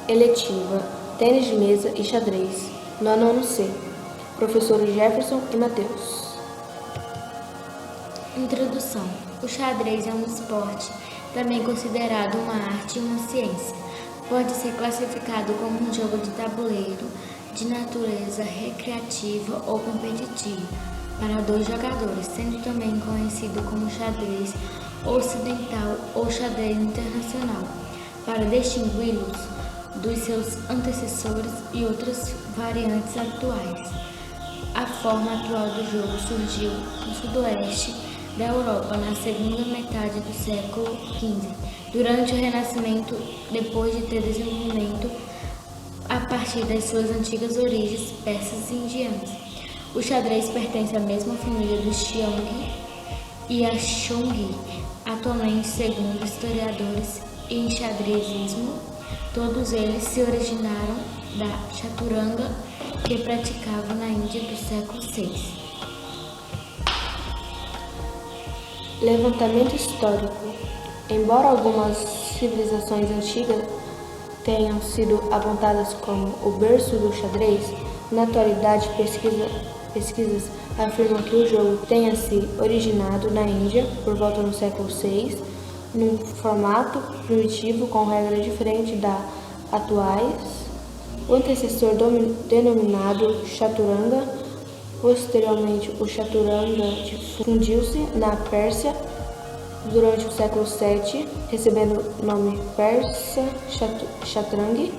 eletiva, tênis de mesa e xadrez, no nono C. Professores Jefferson e Matheus. Introdução. O xadrez é um esporte, também considerado uma arte e uma ciência. Pode ser classificado como um jogo de tabuleiro de natureza recreativa ou competitiva para 2 jogadores, sendo também conhecido como xadrez ocidental ou xadrez internacional, para distingui-los dos seus antecessores e outras variantes atuais. A forma atual do jogo surgiu no sudoeste da Europa na segunda metade do século XV, durante o Renascimento, depois de ter desenvolvimento a partir das suas antigas origens persas e indianas. O xadrez pertence à mesma família do Xiong e a Shong. Atualmente, segundo historiadores e enxadrezismo, todos eles se originaram da chaturanga que praticava na Índia do século VI. Levantamento histórico. Embora algumas civilizações antigas tenham sido apontadas como o berço do xadrez, na atualidade pesquisas afirmam que o jogo tenha se originado na Índia por volta do século VI, num formato primitivo com regras diferentes das atuais. O antecessor denominado chaturanga. Posteriormente, o chaturanga difundiu-se na Pérsia durante o século VII, recebendo o nome persa Shatrangi.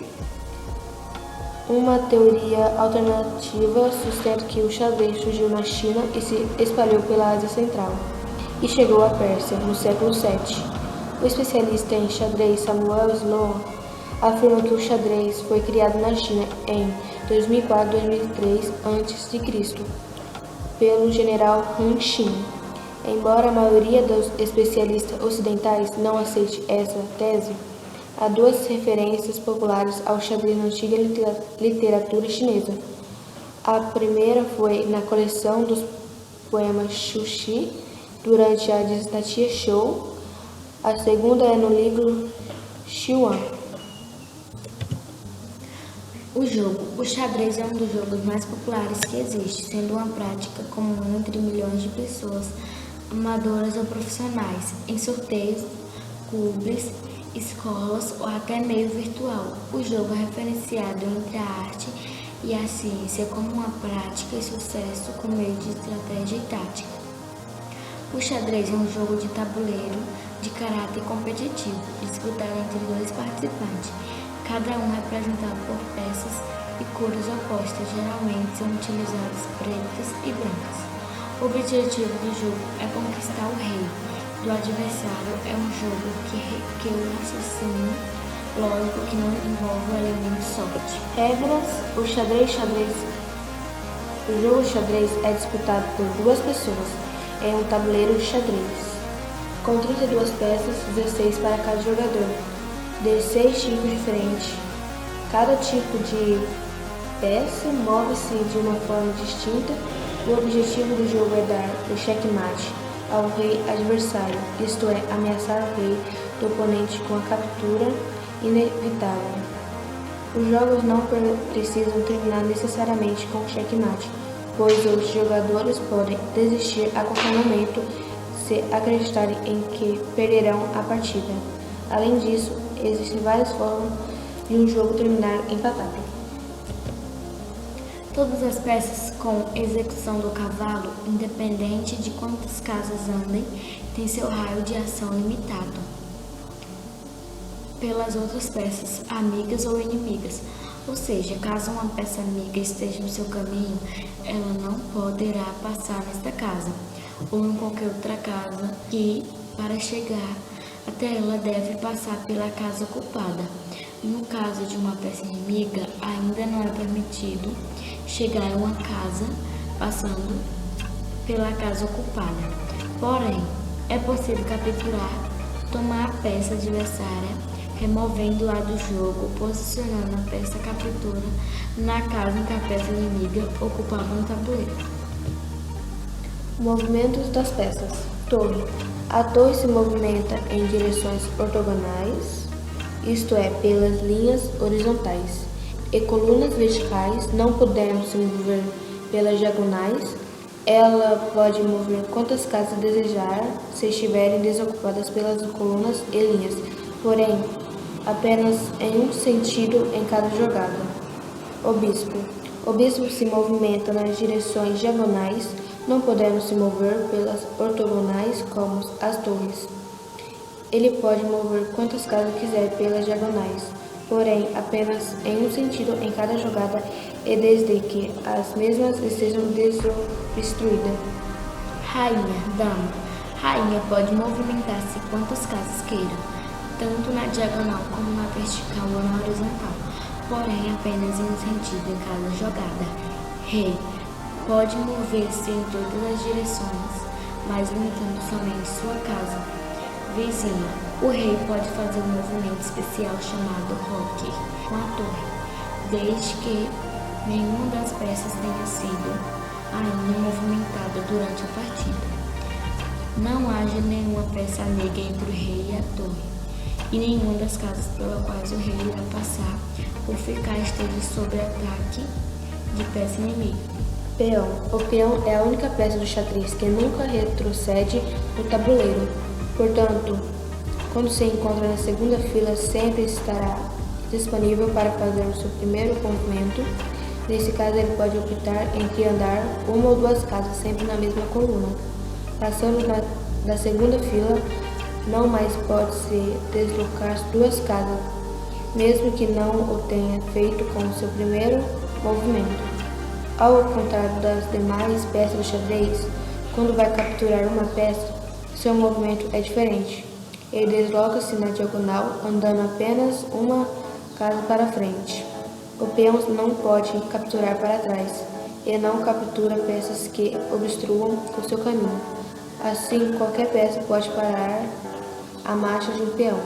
Uma teoria alternativa sustenta que o xadrez surgiu na China e se espalhou pela Ásia Central e chegou à Pérsia no século VII. O especialista em xadrez Samuel Sloan afirma que o xadrez foi criado na China em 2004-2003 a.C. pelo general Han Xin. Embora a maioria dos especialistas ocidentais não aceite essa tese, há 2 referências populares ao xadrez na antiga literatura chinesa. A primeira foi na coleção dos poemas Xu Shi, durante a dinastia Zhou. A segunda é no livro Xuan. O xadrez é um dos jogos mais populares que existe, sendo uma prática comum entre milhões de pessoas, amadoras ou profissionais, em sorteios, clubes, escolas ou até meio virtual. O jogo é referenciado entre a arte e a ciência como uma prática e sucesso com meio de estratégia e tática. O xadrez é um jogo de tabuleiro de caráter competitivo, disputado entre 2 participantes, cada um representado por peças e cores opostas, geralmente são utilizadas pretas e brancas. O objetivo do jogo é conquistar o rei do adversário. É um jogo que requer um raciocínio lógico que não envolve o elemento sorte. Regras: o jogo xadrez é disputado por 2 pessoas em um tabuleiro de xadrez, com 32 peças, 16 para cada jogador, de 6 tipos diferentes. Cada tipo de peça move-se de uma forma distinta. O objetivo do jogo é dar o checkmate ao rei adversário, isto é, ameaçar o rei do oponente com a captura inevitável. Os jogos não precisam terminar necessariamente com o checkmate, pois os jogadores podem desistir a qualquer momento se acreditarem em que perderão a partida. Além disso, existem várias formas de um jogo terminar empatado. Todas as peças com execução do cavalo, independente de quantas casas andem, têm seu raio de ação limitado pelas outras peças, amigas ou inimigas. Ou seja, caso uma peça amiga esteja no seu caminho, ela não poderá passar nesta casa ou em qualquer outra casa que, para chegar até ela, deve passar pela casa ocupada. No caso de uma peça inimiga, ainda não é permitido chegar a uma casa passando pela casa ocupada. Porém, é possível capturar, tomar a peça adversária, removendo-a do jogo, posicionando a peça captura na casa em que a peça inimiga ocupava no tabuleiro. Movimentos das peças. Torre. A torre se movimenta em direções ortogonais isto é, pelas linhas horizontais, e colunas verticais, não podendo se mover pelas diagonais. Ela pode mover quantas casas desejar se estiverem desocupadas pelas colunas e linhas, porém, apenas em um sentido em cada jogada. O bispo se movimenta nas direções diagonais, não podendo se mover pelas ortogonais como as torres. Ele pode mover quantas casas quiser pelas diagonais, porém apenas em um sentido em cada jogada e desde que as mesmas estejam desobstruídas. Rainha, dama. Rainha pode movimentar-se quantas casas queira, tanto na diagonal como na vertical ou na horizontal, porém apenas em um sentido em cada jogada. Rei pode mover-se em todas as direções, mas limitando somente sua casa vizinha. O rei pode fazer um movimento especial chamado roque com a torre, desde que nenhuma das peças tenha sido ainda movimentada durante a partida. Não haja nenhuma peça amiga entre o rei e a torre, e nenhuma das casas pelas quais o rei irá passar ou ficar esteja sob ataque de peça inimiga. Peão. O peão é a única peça do xadrez que nunca retrocede no tabuleiro. Portanto, quando se encontra na segunda fila, sempre estará disponível para fazer o seu primeiro movimento. Nesse caso, ele pode optar entre andar uma ou duas casas sempre na mesma coluna. Passando da segunda fila, não mais pode se deslocar duas casas, mesmo que não o tenha feito com o seu primeiro movimento. Ao contrário das demais peças do xadrez, quando vai capturar uma peça, seu movimento é diferente. Ele desloca-se na diagonal, andando apenas uma casa para frente. O peão não pode capturar para trás e não captura peças que obstruam o seu caminho. Assim, qualquer peça pode parar a marcha de um peão.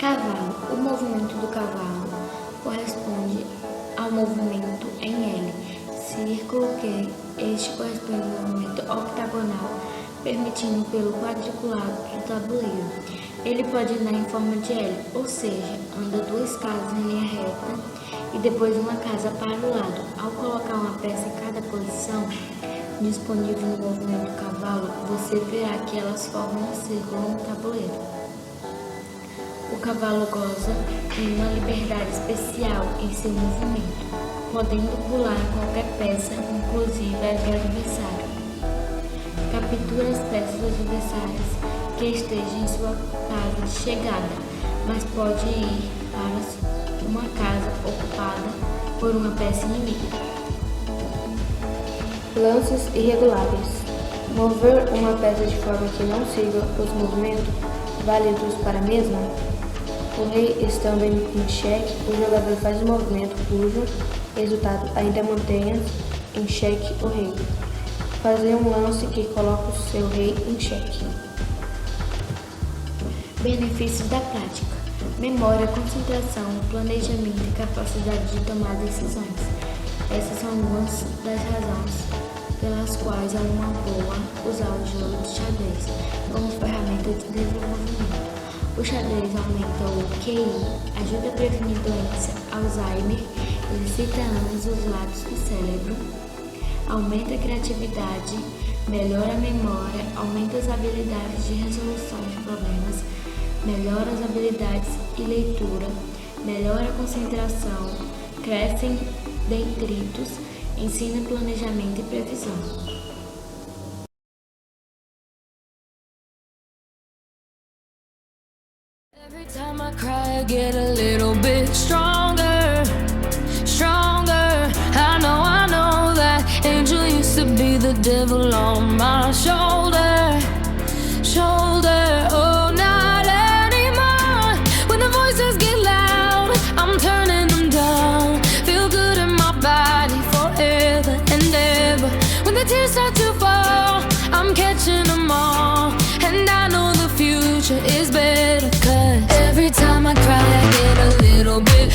Cavalo. O movimento do cavalo corresponde ao movimento em L, círculo que este corresponde ao movimento octagonal, permitindo pelo quadriculado do tabuleiro. Ele pode andar em forma de L, ou seja, anda duas casas em linha reta e depois uma casa para o lado. Ao colocar uma peça em cada posição disponível no movimento do cavalo, você verá que elas formam um círculo no tabuleiro. O cavalo goza de uma liberdade especial em seu movimento, podendo pular qualquer peça, inclusive a do adversário. Captura as peças adversárias que estejam em sua casa de chegada, mas pode ir para uma casa ocupada por uma peça inimiga. Lances irregulares. Mover uma peça de forma que não siga os movimentos válidos para a mesma. O rei estando em xeque, o jogador faz um movimento cujo resultado ainda mantenha em xeque o rei. Fazer um lance que coloca o seu rei em xeque. Benefícios da prática: memória, concentração, planejamento e capacidade de tomar decisões. Essas são algumas das razões pelas quais é uma boa usar o jogo de xadrez como ferramenta de desenvolvimento. O xadrez aumenta o QI, ajuda a prevenir doença, Alzheimer, exercita ambos os lados do cérebro, aumenta a criatividade, melhora a memória, aumenta as habilidades de resolução de problemas, melhora as habilidades de leitura, melhora a concentração, crescem detritos, ensina planejamento e previsão. Every time I cry, I get a little bit stronger, stronger. I know that angel used to be the devil on my shoulder, shoulder. Oh, not anymore. When the voices get loud, I'm turning them down. Feel good in my body forever and ever. When the tears start to fall, I'm catching them all. And I know the future is better. Every time I cry, I get a little bit